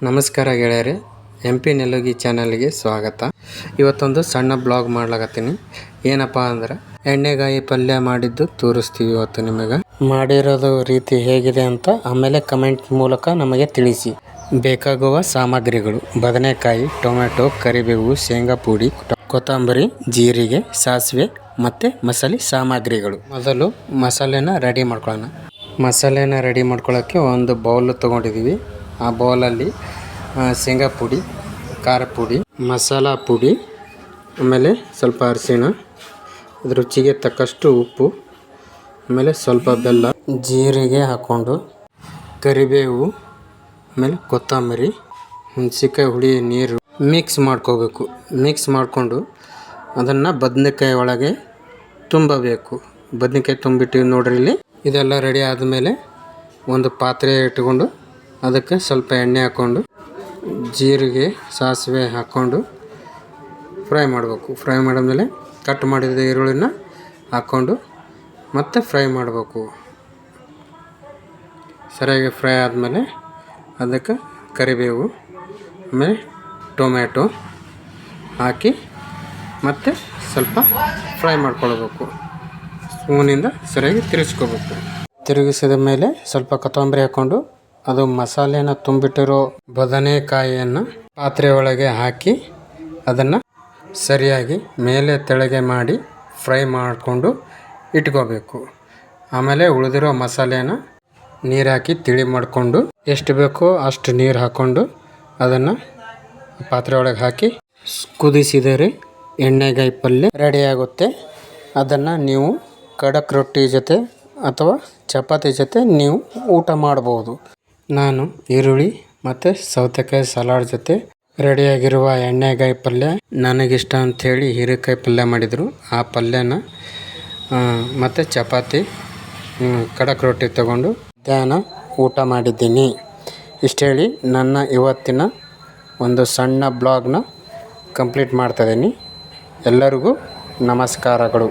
ನಮಸ್ಕಾರ ಗೆಳೆಯರೆ, MP ನೆಲುಗಿ ಚಾನಲ್ಗೆ ಸ್ವಾಗತ. ಇವತ್ತೊಂದು ಸಣ್ಣ ಬ್ಲಾಗ್ ಮಾಡ್ಲಾಕತ್ತೀನಿ. ಏನಪ್ಪ ಅಂದ್ರೆ ಎಣ್ಣೆಗಾಯಿ ಪಲ್ಯ ಮಾಡಿದ್ದು ತೋರಿಸ್ತೀವಿ ಇವತ್ತು ನಿಮಗೆ. ಮಾಡಿರೋದು ರೀತಿ ಹೇಗಿದೆ ಅಂತ ಆಮೇಲೆ ಕಮೆಂಟ್ ಮೂಲಕ ನಮಗೆ ತಿಳಿಸಿ. ಬೇಕಾಗುವ ಸಾಮಗ್ರಿಗಳು: ಬದನೆಕಾಯಿ, ಟೊಮೆಟೊ, ಕರಿಬೇವು, ಶೇಂಗಾ ಪುಡಿ, ಕೊತ್ತಂಬರಿ, ಜೀರಿಗೆ, ಸಾಸಿವೆ ಮತ್ತು ಮಸಾಲೆ ಸಾಮಗ್ರಿಗಳು. ಮೊದಲು ಮಸಾಲೆನ ರೆಡಿ ಮಾಡ್ಕೊಳ್ಳೋಣ. ಮಸಾಲೆನ ರೆಡಿ ಮಾಡ್ಕೊಳ್ಳೋಕ್ಕೆ ಒಂದು ಬೌಲ್ ತೊಗೊಂಡಿದ್ದೀವಿ. ಆ ಬೌಲಲ್ಲಿ ಶೇಂಗಾ ಪುಡಿ, ಖಾರ ಪುಡಿ, ಮಸಾಲ ಪುಡಿ, ಆಮೇಲೆ ಸ್ವಲ್ಪ ಅರಿಶಿಣ, ರುಚಿಗೆ ತಕ್ಕಷ್ಟು ಉಪ್ಪು, ಆಮೇಲೆ ಸ್ವಲ್ಪ ಬೆಲ್ಲ, ಜೀರಿಗೆ ಹಾಕ್ಕೊಂಡು, ಕರಿಬೇವು, ಆಮೇಲೆ ಕೊತ್ತಂಬರಿ, ಹುಣಸೆಕಾಯಿ ಹುಳಿ ನೀರು ಮಿಕ್ಸ್ ಮಾಡ್ಕೋಬೇಕು. ಮಿಕ್ಸ್ ಮಾಡಿಕೊಂಡು ಅದನ್ನು ಬದನೆಕಾಯಿ ಒಳಗೆ ತುಂಬಬೇಕು. ಬದನೆಕಾಯಿ ತುಂಬಿಟ್ಟಿವಿ ನೋಡ್ರಿ ಇಲ್ಲಿ. ಇದೆಲ್ಲ ರೆಡಿ ಆದಮೇಲೆ ಒಂದು ಪಾತ್ರೆ ಇಟ್ಕೊಂಡು ಅದಕ್ಕೆ ಸ್ವಲ್ಪ ಎಣ್ಣೆ ಹಾಕ್ಕೊಂಡು ಜೀರಿಗೆ, ಸಾಸಿವೆ ಹಾಕ್ಕೊಂಡು ಫ್ರೈ ಮಾಡಬೇಕು. ಫ್ರೈ ಮಾಡಿದ್ಮೇಲೆ ಕಟ್ ಮಾಡಿದ ಈರುಳ್ಳಿನ ಹಾಕ್ಕೊಂಡು ಮತ್ತೆ ಫ್ರೈ ಮಾಡಬೇಕು. ಸರಿಯಾಗಿ ಫ್ರೈ ಆದಮೇಲೆ ಅದಕ್ಕೆ ಕರಿಬೇವು, ಆಮೇಲೆ ಟೊಮೆಟೊ ಹಾಕಿ ಮತ್ತೆ ಸ್ವಲ್ಪ ಫ್ರೈ ಮಾಡ್ಕೊಳ್ಬೇಕು. ಸ್ಪೂನಿಂದ ಸರಿಯಾಗಿ ತಿರುಗಿಸ್ಕೋಬೇಕು. ತಿರುಗಿಸಿದ ಮೇಲೆ ಸ್ವಲ್ಪ ಕೊತ್ತಂಬರಿ ಹಾಕ್ಕೊಂಡು ಅದು ಮಸಾಲೆನ ತುಂಬಿಟ್ಟಿರೋ ಬದನೆಕಾಯಿಯನ್ನು ಪಾತ್ರೆ ಒಳಗೆ ಹಾಕಿ ಅದನ್ನು ಸರಿಯಾಗಿ ಮೇಲೆ ತೆಳಗೆ ಮಾಡಿ ಫ್ರೈ ಮಾಡಿಕೊಂಡು ಇಟ್ಕೋಬೇಕು. ಆಮೇಲೆ ಉಳಿದಿರೋ ಮಸಾಲೆನ ನೀರು ಹಾಕಿ ತಿಳಿ ಮಾಡಿಕೊಂಡು ಎಷ್ಟು ಬೇಕೋ ಅಷ್ಟು ನೀರು ಹಾಕ್ಕೊಂಡು ಅದನ್ನು ಪಾತ್ರೆ ಒಳಗೆ ಹಾಕಿ ಕುದಿಸಿದರೆ ಎಣ್ಣೆಗಾಯಿ ಪಲ್ಯ ರೆಡಿಯಾಗುತ್ತೆ. ಅದನ್ನು ನೀವು ಖಡಕ್ ರೊಟ್ಟಿ ಜೊತೆ ಅಥವಾ ಚಪಾತಿ ಜೊತೆ ನೀವು ಊಟ ಮಾಡ್ಬೋದು. ನಾನು ಈರುಳ್ಳಿ ಮತ್ತು ಸೌತೆಕಾಯಿ ಸಲಾಡ್ ಜೊತೆ ರೆಡಿಯಾಗಿರುವ ಎಣ್ಣೆಗಾಯಿ ಪಲ್ಯ ನನಗಿಷ್ಟ ಅಂಥೇಳಿ ಹೀರೆಕಾಯಿ ಪಲ್ಯ ಮಾಡಿದರು. ಆ ಪಲ್ಯನ ಮತ್ತು ಚಪಾತಿ ಖಡಕ್ ರೊಟ್ಟಿ ತಗೊಂಡು ಮಧ್ಯಾಹ್ನ ಊಟ ಮಾಡಿದ್ದೀನಿ. ಇಷ್ಟು ಹೇಳಿ ನನ್ನ ಇವತ್ತಿನ ಒಂದು ಸಣ್ಣ ಬ್ಲಾಗ್ನ ಕಂಪ್ಲೀಟ್ ಮಾಡ್ತಾಯಿದ್ದೀನಿ. ಎಲ್ಲರಿಗೂ ನಮಸ್ಕಾರಗಳು.